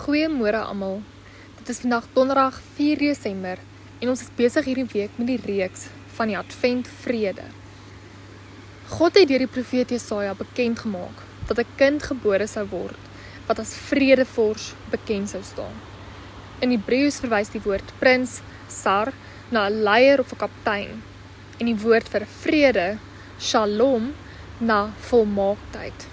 Goeiemôre almal. Dit is vandag donderdag 4 Desember en ons is besig hierdie week met die reeks van die Advent Vrede. God het deur die profeet Jesaja bekend gemaak dat 'n kind gebore sou word wat as vredevors bekend sou staan. In Hebreëus verwys die woord prins, sar, na 'n leier of 'n kaptein en die woord vir vrede, shalom, na volmaaktheid.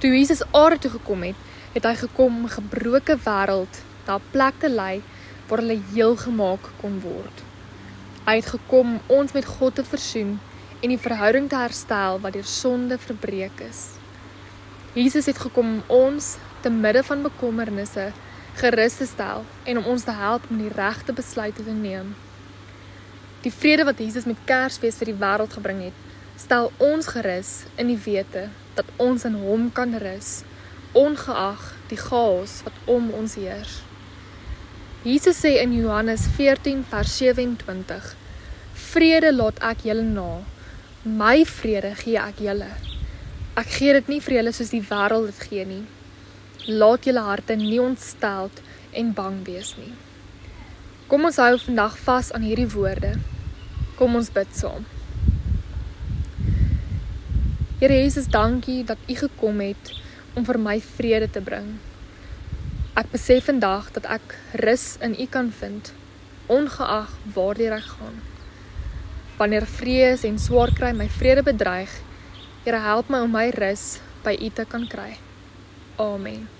Toe Jesus aarde toe gekom het hy gekom om 'n gebroke wêreld na 'n plek te lei waar hulle heel gemaak kon word. Hy het gekom om ons met God te versoen en die verhouding te herstel wat deur sonde verbreek is. Jesus het gekom om ons te midde van bekommernisse gerus te stel en om ons te help om die regte besluite te neem. Die vrede wat Jesus met Kersfees vir die wêreld gebring het, stel ons gerus in die wete dat ons in hom kan rus, ongeag die chaos wat om ons heers. Jesus sê in Johannes 14 vers 27, vrede laat ek julle na, my vrede gee ek julle. Ek gee dit nie vir julle soos die wêreld dit gee nie. Laat julle harte nie ontsteld en bang wees nie. Kom ons hou vandag vas aan hierdie woorde. Kom ons bid saam. Here Jesus, dankie dat U gekom het om vir my vrede te bring. Ek besef vandag dat ek rus in U kan vind, ongeag waardeur ek gaan. Wanneer vrees en swaar kry my vrede bedreig, Here help my om my rus by U te kan kry. Amen.